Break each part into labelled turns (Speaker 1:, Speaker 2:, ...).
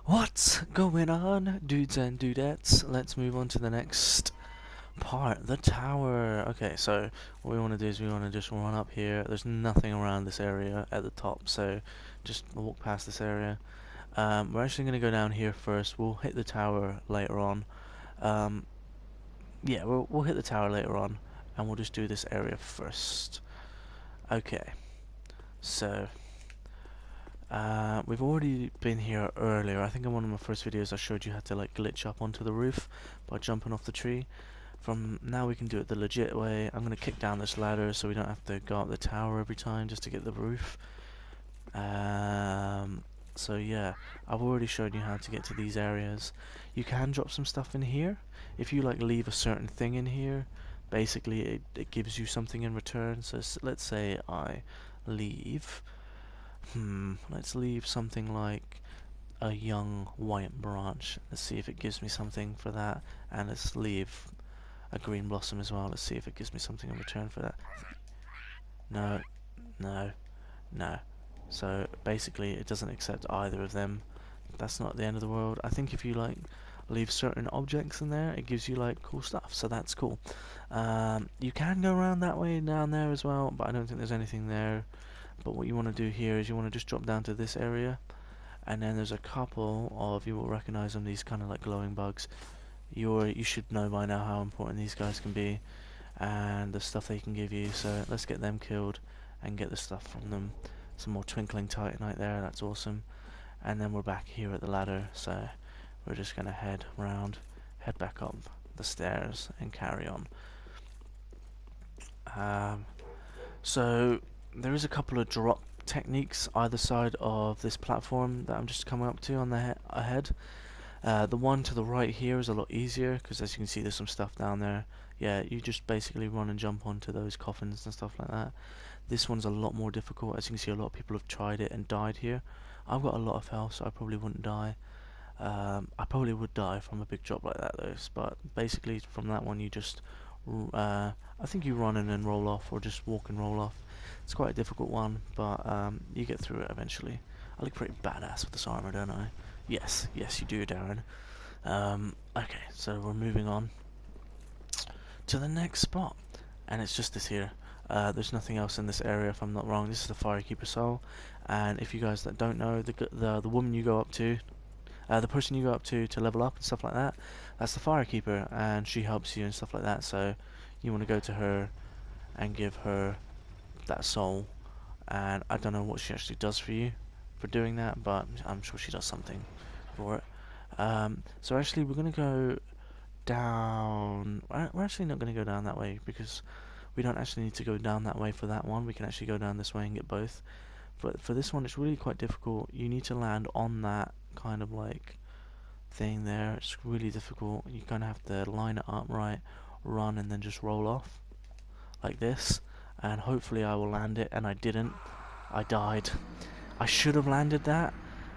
Speaker 1: What's going on, dudes and dudettes? Let's move on to the next part, the tower. Okay, so what we want to do is we want to just run up here. There's nothing around this area at the top, so just walk past this area. We're actually going to go down here first. We'll hit the tower later on. Um, yeah, we'll hit the tower later on, and we'll just do this area first. Okay, so we've already been here earlier. I think in one of my first videos I showed you how to like glitch up onto the roof by jumping off the tree. From now we can do it the legit way. I'm going to kick down this ladder so we don't have to go up the tower every time just to get the roof. So yeah, I've already shown you how to get to these areas. You can drop some stuff in here. If you like leave a certain thing in here, basically it gives you something in return. So let's say I leave, let's leave something like a young white branch. Let's see if it gives me something for that. And let's leave a green blossom as well. Let's see if it gives me something in return for that. No, no, no. So basically it doesn't accept either of them. That's not the end of the world. I think if you like leave certain objects in there, it gives you like cool stuff, so that's cool. You can go around that way down there as well, but I don't think there's anything there. But what you want to do here is you want to just drop down to this area, and then there's a couple of, you will recognize them, these kind of like glowing bugs. You should know by now how important these guys can be and the stuff they can give you, so let's get them killed and get the stuff from them. Some more twinkling titanite there, that's awesome. And then we're back here at the ladder, so we're just gonna head back up the stairs and carry on. So there is a couple of drop techniques either side of this platform that I'm just coming up to on the ahead. The one to the right here is a lot easier because, as you can see, there's some stuff down there. Yeah, you just basically run and jump onto those coffins and stuff like that. This one's a lot more difficult. As you can see, a lot of people have tried it and died here. I've got a lot of health, so I probably wouldn't die. I probably would die from a big drop like that though, but basically from that one you just I think you run and then roll off, or just walk and roll off. It's quite a difficult one, but you get through it eventually. I look pretty badass with this armor, don't I? Yes, yes you do, Darren. Okay, so we're moving on to the next spot, and it's just this here. There's nothing else in this area if I'm not wrong. This is the Firekeeper Soul, and if you guys that don't know, the woman you go up to, the person you go up to level up and stuff like that, that's the Firekeeper, and she helps you and stuff like that. So you want to go to her and give her that soul, and I don't know what she actually does for you for doing that, but I'm sure she does something for it. So actually we're going to go down. We're actually not going to go down that way because we don't actually need to go down that way for that one. We can actually go down this way and get both. But for this one, it's really quite difficult. You need to land on that kind of like thing there. It's really difficult. You kind of have to line it up right, run, and then just roll off like this. And hopefully I will land it, and I didn't. I died. I should have landed that.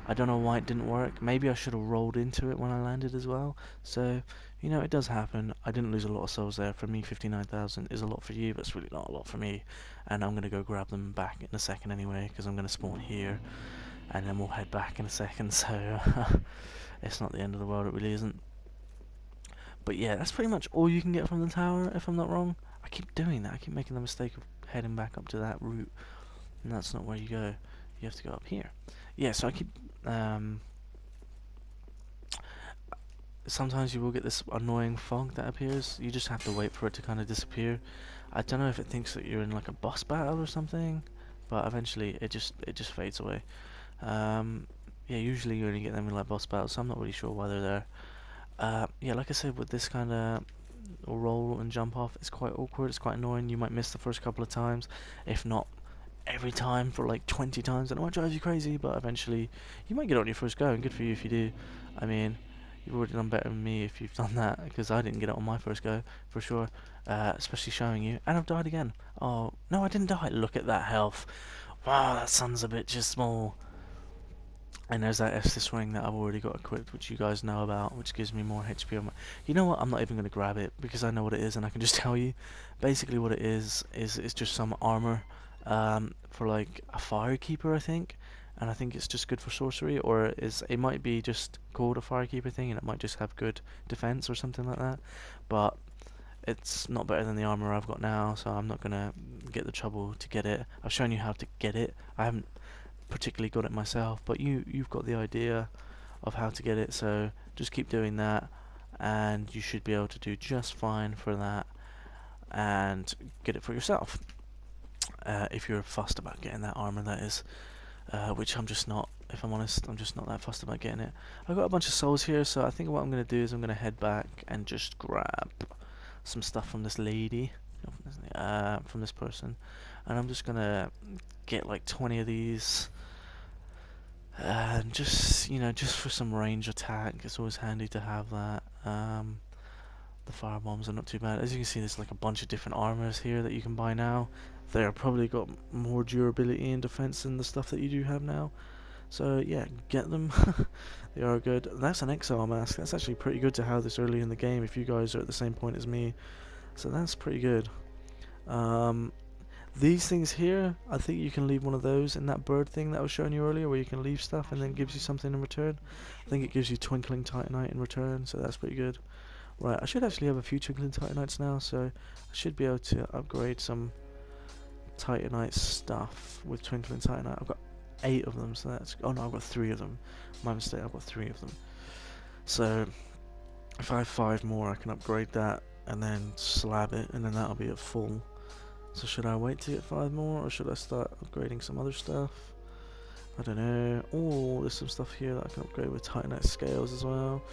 Speaker 1: I don't know why it didn't work. Maybe I should have rolled into it when I landed as well. So, you know, it does happen. I didn't lose a lot of souls there. For me, 59,000 is a lot for you, but it's really not a lot for me. And I'm going to go grab them back in a second anyway, because I'm going to spawn here. And then we'll head back in a second, so it's not the end of the world, it really isn't. But yeah, that's pretty much all you can get from the tower, if I'm not wrong. I keep doing that. I keep making the mistake of heading back up to that route. And that's not where you go. You have to go up here. Yeah, so I keep sometimes you will get this annoying fog that appears. You just have to wait for it to kind of disappear. I don't know if it thinks that you're in like a boss battle or something, but eventually it just fades away. Yeah, usually you only get them in like boss battles, so I'm not really sure why they're there. Yeah, like I said, with this kind of roll and jump off, it's quite awkward, it's quite annoying. You might miss the first couple of times, if not every time for like 20 times, and it might drive you crazy, but eventually you might get on your first go, and good for you if you do. I mean, you've already done better than me if you've done that, because I didn't get it on my first go, for sure. Especially showing you, and I've died again. Oh, no, I didn't die. Look at that health. Wow, that sun's a bit just small. And there's that Estus ring that I've already got equipped, which you guys know about, which gives me more HP on my... You know what, I'm not even going to grab it, because I know what it is, and I can just tell you. Basically what it is it's just some armor, for like a Firekeeper, I think. and I think it's just good for sorcery, or it might be just called a Firekeeper thing, and it might just have good defense or something like that. But it's not better than the armor I've got now, so I'm not gonna get the trouble to get it. I've shown you how to get it. I haven't particularly got it myself, but you've got the idea of how to get it, so just keep doing that, and you should be able to do just fine for that, and get it for yourself. If you're fussed about getting that armor, that is. Which I'm just not, if I'm honest, I'm just not that fussed about getting it. I've got a bunch of souls here, so I think what I'm going to do is I'm going to head back and just grab some stuff from this lady, from this person, and I'm just going to get like 20 of these, just, just for some range attack. It's always handy to have that. The fire bombs are not too bad. As you can see, there's like a bunch of different armors here that you can buy now. They're probably got more durability and defense than the stuff that you do have now. So yeah, get them. They are good. That's an exile mask. That's actually pretty good to have this early in the game if you guys are at the same point as me. So that's pretty good. These things here, I think you can leave one of those in that bird thing that I was showing you earlier, where you can leave stuff and then it gives you something in return. I think it gives you Twinkling Titanite in return, so that's pretty good. Right, I should actually have a few Twinkling Titanites now, so I should be able to upgrade some Titanite stuff with Twinkling Titanite. I've got 8 of them, so that's... Oh no, I've got 3 of them. My mistake, I've got 3 of them. So, if I have 5 more, I can upgrade that and then slab it, and then that'll be at full. So should I wait to get 5 more, or should I start upgrading some other stuff? I don't know. Oh, there's some stuff here that I can upgrade with Titanite scales as well.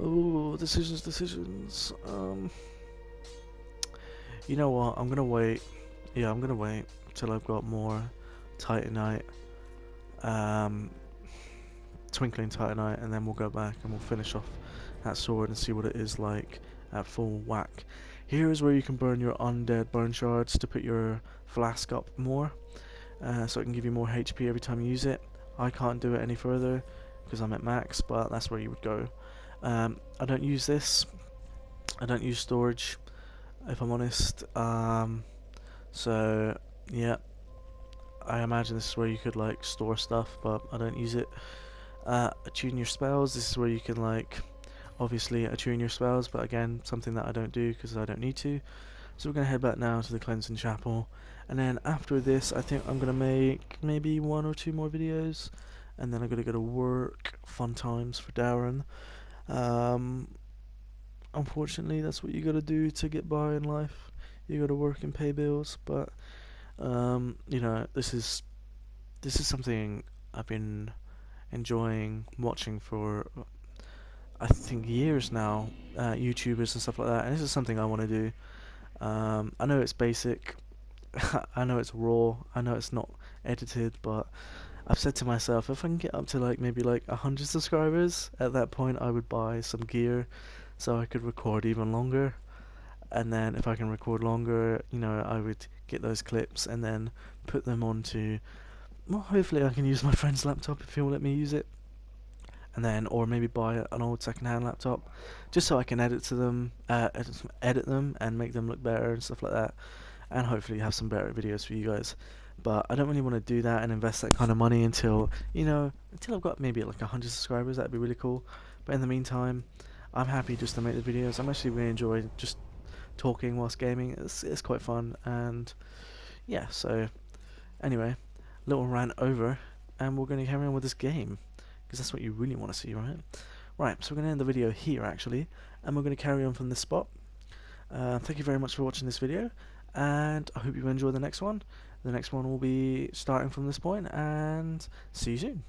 Speaker 1: Oh, decisions. You know what? I'm gonna wait. Yeah, I'm gonna wait till I've got more Titanite, Twinkling Titanite, and then we'll go back and we'll finish off that sword and see what it is like at full whack. Here is where you can burn your undead burn shards to put your flask up more. So it can give you more HP every time you use it. I can't do it any further because I'm at max, but that's where you would go. I don't use this. I don't use storage, if I'm honest. So yeah, I imagine this is where you could like store stuff, but I don't use it. Attune your spells. This is where you can like obviously attune your spells, but again, something that I don't do because I don't need to. So we're going to head back now to the Cleansing Chapel, and then after this I think I'm going to make maybe 1 or 2 more videos, and then I'm going to go to work. Fun times for Darren. Unfortunately that's what you got to do to get by in life. You got to work and pay bills, but this is something I've been enjoying watching for I think years now, YouTubers and stuff like that, and this is something I want to do. I know it's basic, I know it's raw, I know it's not edited, but I've said to myself, if I can get up to like maybe like 100 subscribers, at that point I would buy some gear so I could record even longer. And then if I can record longer, I would get those clips and then put them onto, well, hopefully I can use my friend's laptop if he'll let me use it. And then, or maybe buy an old second-hand laptop, just so I can edit them and make them look better and stuff like that, and hopefully have some better videos for you guys. But I don't really want to do that and invest that kind of money until I've got maybe like 100 subscribers. That'd be really cool. But in the meantime, I'm happy just to make the videos. I'm actually really enjoying just talking whilst gaming. It's quite fun, and yeah. So anyway, little rant over, and we're going to carry on with this game, because that's what you really want to see, right? Right, so we're going to end the video here, actually, and we're going to carry on from this spot. Thank you very much for watching this video, and I hope you enjoy the next one. The next one will be starting from this point, and see you soon.